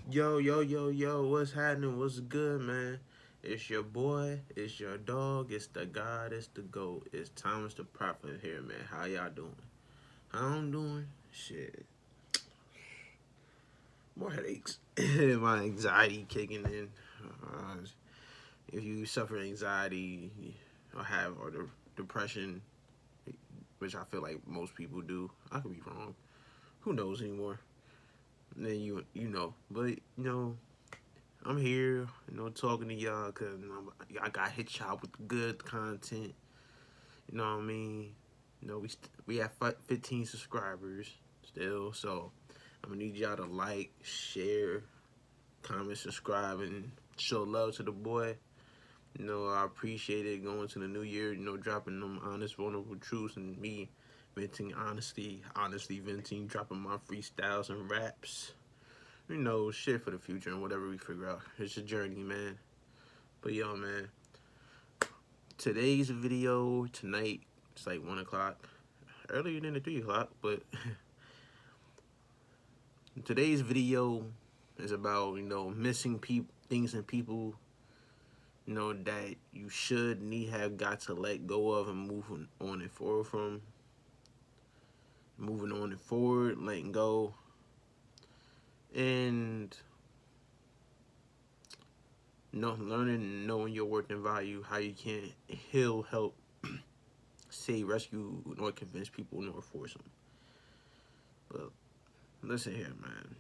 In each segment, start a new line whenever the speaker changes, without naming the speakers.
Yo, yo, yo, yo, what's happening? What's good, man? It's your boy, it's your dog, it's the God, it's the GOAT. It's Thomas the Prophet here, man. How y'all doing? How I'm doing? Shit. More headaches. My anxiety kicking in. Uh, if you suffer anxiety or depression, which I feel like most people do, I could be wrong. Who knows anymore? Then you know. But, I'm here, talking to y'all because I got hit y'all with good content. You know what I mean? We have 15 subscribers still, so I'm gonna need y'all to like, share, comment, subscribe, and show love to the boy. I appreciate it going to the new year. Dropping them honest, vulnerable truths and me venting honestly venting, dropping my freestyles and raps. Shit for the future and whatever we figure out. It's a journey, man. But yo, man, today's video tonight, it's like 1 o'clock, earlier than the 3 o'clock. But today's video is about missing things and people that you should need have got to let go of and moving on and forward, letting go, and learning, knowing your worth and value, how you can heal, help, save, rescue, nor convince people, nor force them. But listen here, man.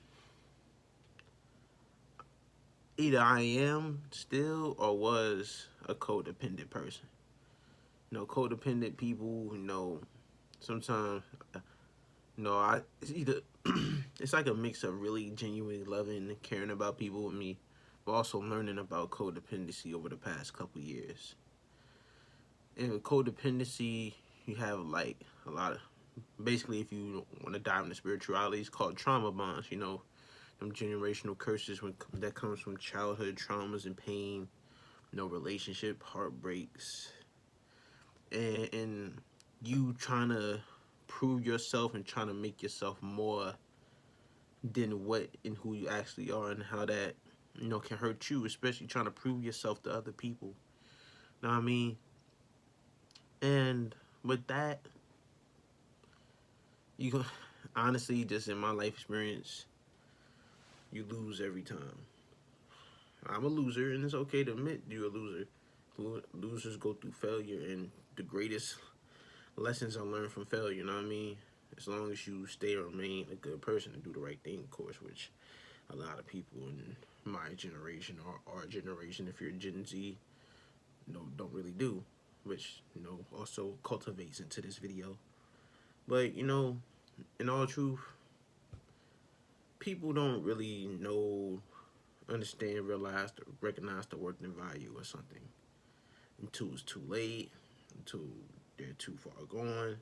Either I am still or was a codependent person. Codependent people, sometimes, it's either, it's like a mix of really genuinely loving and caring about people with me, but also learning about codependency over the past couple years. And with codependency, you have like a lot of, basically, if you want to dive into spirituality, it's called trauma bonds. Them generational curses that comes from childhood traumas and pain, relationship heartbreaks, and you trying to prove yourself and trying to make yourself more than what and who you actually are, and how that can hurt you, especially trying to prove yourself to other people. Know what I mean? And with that, you can honestly, just in my life experience, you lose every time. I'm a loser, and it's okay to admit you're a loser. Losers go through failure, and the greatest lessons are learned from failure. You know what I mean? As long as you stay or remain a good person and do the right thing, of course, which a lot of people in my generation or our generation, if you're Gen Z, don't really do, which also cultivates into this video. But in all truth, people don't really understand, realize, recognize the worth and value of something until it's too late, until they're too far gone,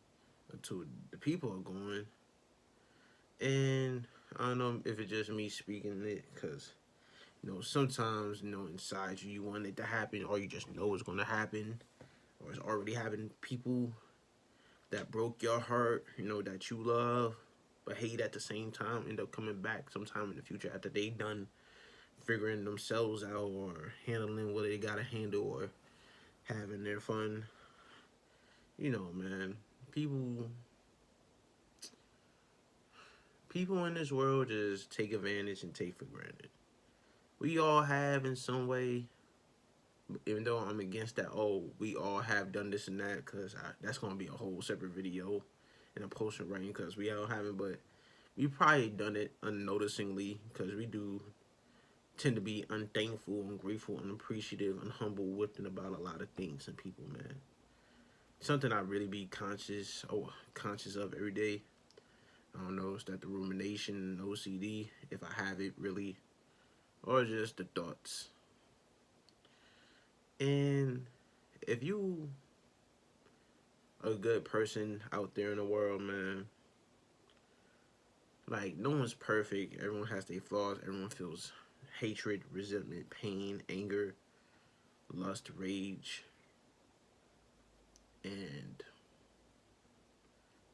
until the people are gone. And I don't know if it's just me speaking it, because sometimes inside you want it to happen, or you just know it's going to happen, or it's already happened. People that broke your heart, that you love but hate at the same time, end up coming back sometime in the future after they done figuring themselves out or handling what they gotta handle or having their fun. Man, people in this world just take advantage and take for granted. We all have in some way, even though I'm against that. Oh, we all have done this and that, because that's gonna be a whole separate video and a post writing, because we all haven't, but we probably done it unnoticingly, because we do tend to be unthankful, ungrateful, unappreciative, and humble with and about a lot of things and people, man. Something I really be conscious of every day. I don't know, it's that the rumination and OCD, if I have it really, or just the thoughts. And if you a good person out there in the world, man, like, no one's perfect. Everyone has their flaws. Everyone feels hatred, resentment, pain, anger, lust, rage, and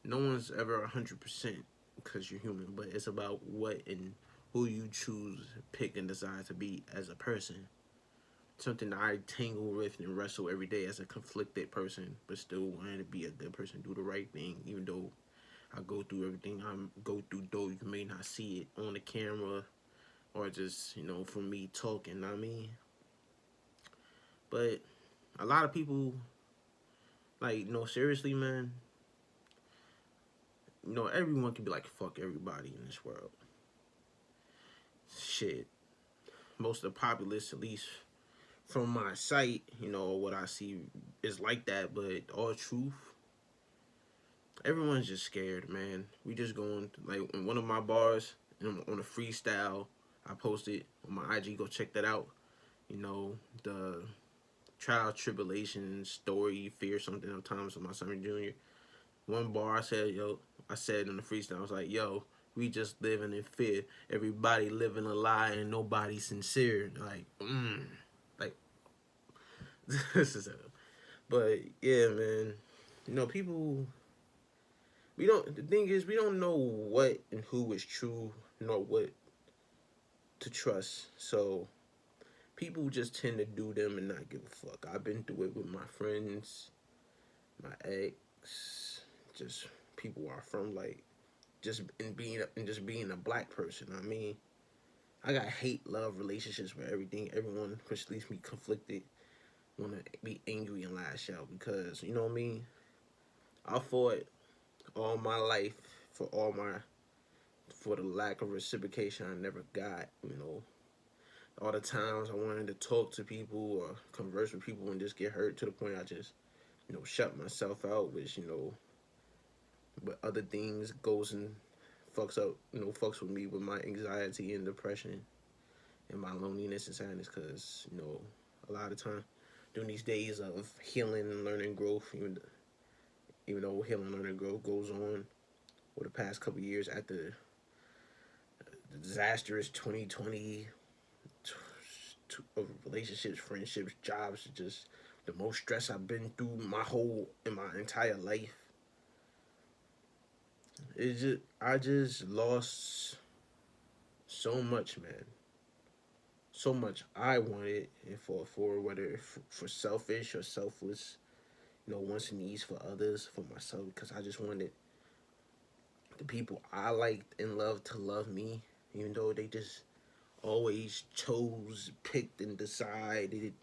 no one's ever 100% because you're human. But it's about what and who you choose, pick, and decide to be as a person. Something that I tangle with and wrestle every day as a conflicted person, but still wanting to be a good person, do the right thing, even though I go through everything I go through, though you may not see it on the camera or just, from me talking, I mean. But a lot of people, like, no, seriously, man, everyone can be like, fuck everybody in this world. Shit. Most of the populace, at least from my sight, what I see is like that, but all truth, everyone's just scared, man. We just going, like, in one of my bars, on a freestyle, I posted on my IG, go check that out. The trial, tribulation, story, fear, something of times of my son Jr. One bar I said in the freestyle, I was like, yo, we just living in fear. Everybody living a lie and nobody sincere. Like, this is it. But yeah, man, people, the thing is, we don't know what and who is true, nor what to trust. So people just tend to do them and not give a fuck. I've been through it with my friends, my ex, just people where I'm from, like, just being a black person. I mean, I got hate love relationships with everyone, which leaves me conflicted, want to be angry and lash out because, you know what I mean? I fought all my life for the lack of reciprocation I never got, all the times I wanted to talk to people or converse with people and just get hurt to the point I just, shut myself out, which, but other things goes and fucks with me with my anxiety and depression and my loneliness and sadness because, a lot of time during these days of healing and learning growth, even though healing and learning growth goes on for the past couple of years after the disastrous 2020 of relationships, friendships, jobs, just the most stress I've been through in my entire life. I just lost so much, man. So much I wanted, and for whether for selfish or selfless, wants and needs for others, for myself, because I just wanted the people I liked and loved to love me, even though they just always picked, and decided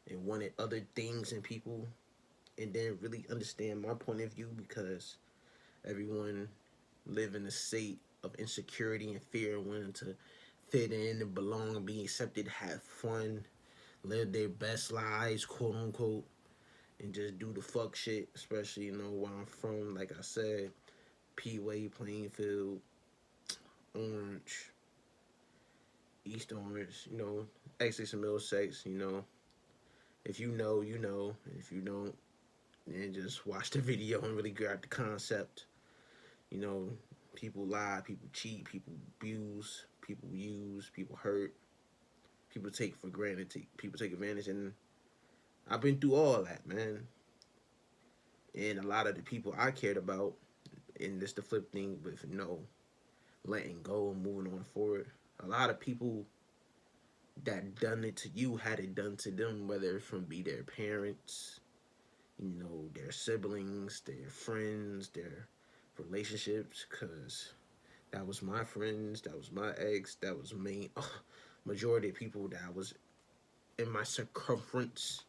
and wanted other things in people, and didn't really understand my point of view because everyone live in a state of insecurity and fear, wanting to fit in and belong and be accepted, have fun, live their best lives, quote unquote, and just do the fuck shit, especially, where I'm from, like I said, P-Way, Plainfield, Orange, East Orange, Essex and Middlesex, if you know, you know, and if you don't, then just watch the video and really grab the concept. People lie, people cheat, people abuse, people use, people hurt, people take for granted, people take advantage, and I've been through all that, man. And a lot of the people I cared about, and this the flip thing with letting go and moving on forward. A lot of people that done it to you had it done to them, whether it's from be their parents, their siblings, their friends, their relationships, because that was my friends, that was my ex, that was majority of people that was in my circumference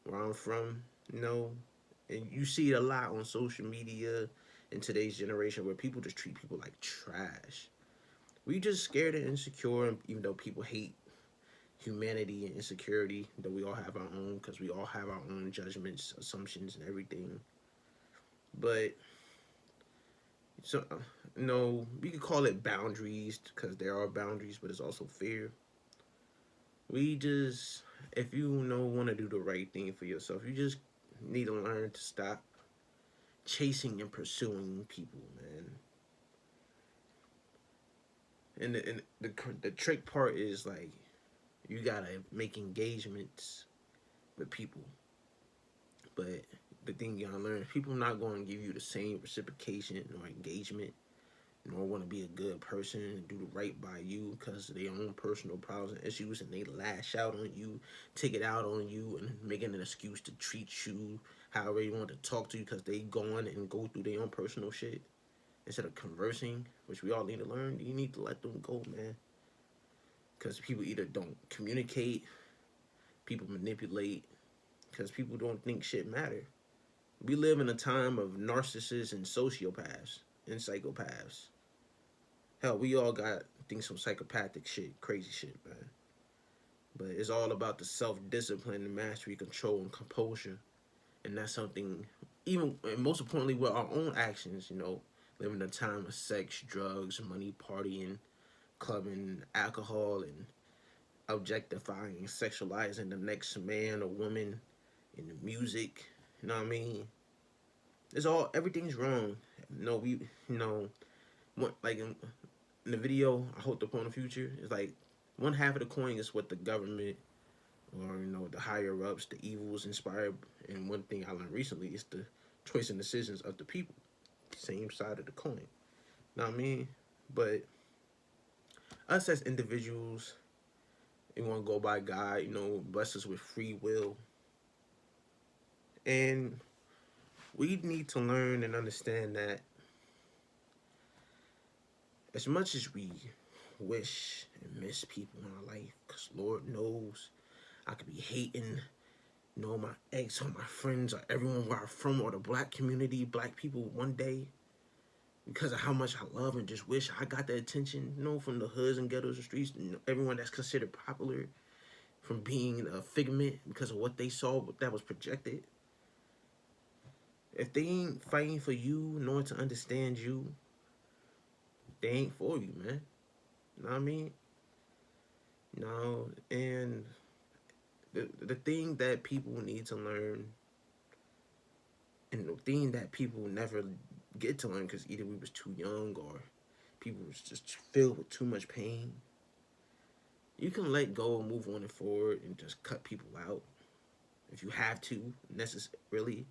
where I'm from, and you see it a lot on social media in today's generation where people just treat people like trash. We just scared and insecure, even though people hate humanity and insecurity, though we all have our own, because we all have our own judgments, assumptions, and everything. But so we could call it boundaries because there are boundaries, but it's also fear. We just, if you want to do the right thing for yourself, you just need to learn to stop chasing and pursuing people, man. And the trick part is, like, you gotta make engagements with people, but the thing you gotta learn, people not going to give you the same reciprocation or engagement You don't want to be a good person and do the right by you because of their own personal problems and issues, and they lash out on you, take it out on you, and making an excuse to treat you however you want to talk to you because they go on and go through their own personal shit. Instead of conversing, which we all need to learn, you need to let them go, man. Because people either don't communicate, people manipulate, because people don't think shit matter. We live in a time of narcissists and sociopaths and psychopaths. Hell, we all got things some psychopathic shit, crazy shit, man. But it's all about the self-discipline and mastery, control, and composure. And that's something, even, and most importantly, with our own actions, living in a time of sex, drugs, money, partying, clubbing, alcohol, and objectifying, sexualizing the next man or woman in the music. You know what I mean? Everything's wrong. Like in the video, I hope upon the future, it's like one half of the coin is what the government or the higher ups, the evils inspired. And one thing I learned recently is the choice and decisions of the people. Same side of the coin. You know what I mean? But us as individuals, we want to go by God, bless us with free will. And we need to learn and understand that as much as we wish and miss people in our life, because Lord knows I could be hating, my ex or my friends or everyone where I'm from or the black community, black people one day, because of how much I love and just wish I got the attention, from the hoods and ghettos and streets, everyone that's considered popular, from being a figment because of what they saw that was projected. If they ain't fighting for you, nor to understand you, they ain't for you, man. You know what I mean? And the thing that people need to learn, and the thing that people never get to learn because either we was too young or people was just filled with too much pain, you can let go and move on and forward and just cut people out if you have to, necessarily.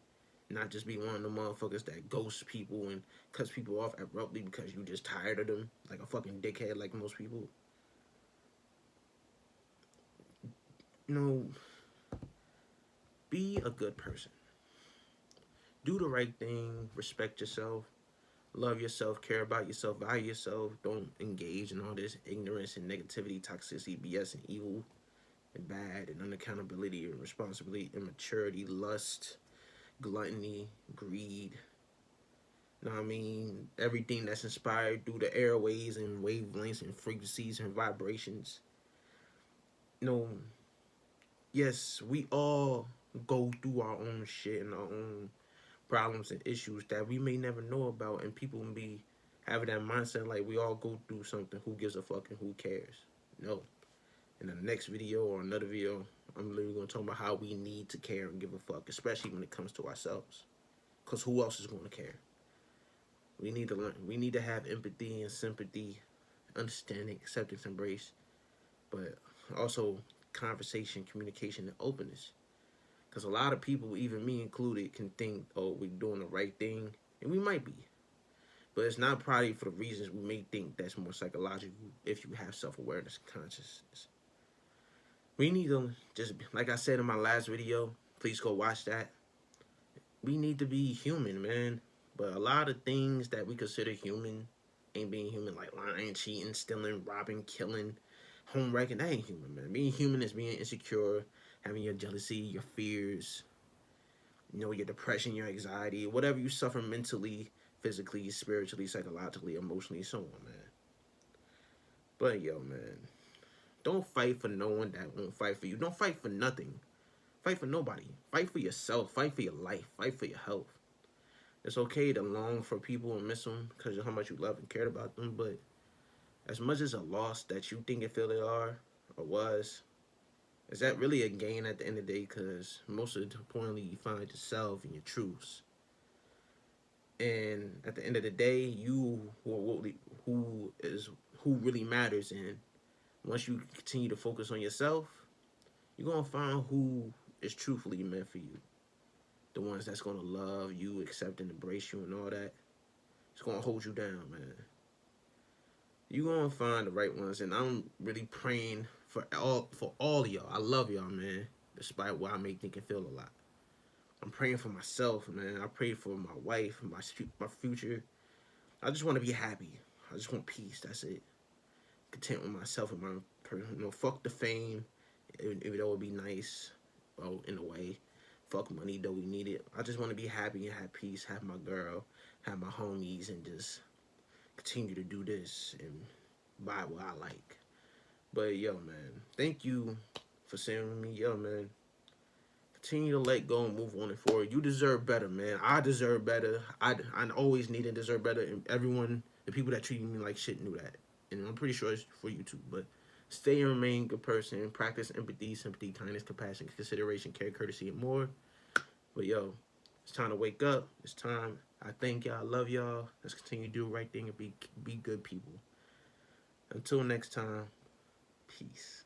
Not just be one of the motherfuckers that ghosts people and cuts people off abruptly because you just tired of them, like a fucking dickhead like most people. Be a good person. Do the right thing. Respect yourself. Love yourself. Care about yourself. Value yourself. Don't engage in all this ignorance and negativity, toxicity, BS, and evil, and bad, and unaccountability, and responsibility, immaturity, lust, gluttony, greed. You know what I mean? Everything that's inspired through the airways and wavelengths and frequencies and vibrations. Yes, we all go through our own shit and our own problems and issues that we may never know about, and people be having that mindset like we all go through something. Who gives a fuck and who cares? No. In the next video or another video, I'm literally going to talk about how we need to care and give a fuck, especially when it comes to ourselves. Because who else is going to care? We need to learn. We need to have empathy and sympathy, understanding, acceptance, embrace, but also conversation, communication, and openness. Because a lot of people, even me included, can think, oh, we're doing the right thing, and we might be. But it's not probably for the reasons we may think that's more psychological if you have self-awareness and consciousness. We need to just, like I said in my last video, please go watch that. We need to be human, man. But a lot of things that we consider human ain't being human, like lying, cheating, stealing, robbing, killing, home wrecking. That ain't human, man. Being human is being insecure, having your jealousy, your fears, your depression, your anxiety, whatever you suffer mentally, physically, spiritually, psychologically, emotionally, so on, man. But yo, man, don't fight for no one that won't fight for you. Don't fight for nothing. Fight for nobody. Fight for yourself. Fight for your life. Fight for your health. It's okay to long for people and miss them because of how much you love and cared about them, but as much as a loss that you think it feel they are or was, is that really a gain at the end of the day? Because most of the importantly, you find yourself and your truths. And at the end of the day, who really matters. And once you continue to focus on yourself, you're gonna find who is truthfully meant for you. The ones that's gonna love you, accept and embrace you, and all that. It's gonna hold you down, man. You gonna find the right ones, and I'm really praying for all of y'all. I love y'all, man. Despite what I may think and feel a lot, I'm praying for myself, man. I pray for my wife, my future. I just want to be happy. I just want peace. That's it. Content with myself and my person. Fuck the fame. If it would be nice, well, in a way. Fuck money, though we need it. I just want to be happy and have peace. Have my girl, have my homies, and just continue to do this and buy what I like. But yo, man, thank you for sitting with me. Yo, man, continue to let go and move on and forward. You deserve better, man. I deserve better. I always need and deserve better. And everyone, the people that treated me like shit knew that. And I'm pretty sure it's for you too. But stay and remain a good person. Practice empathy, sympathy, kindness, compassion, consideration, care, courtesy, and more. But yo, it's time to wake up. It's time. I thank y'all. I love y'all. Let's continue to do the right thing and be good people. Until next time, peace.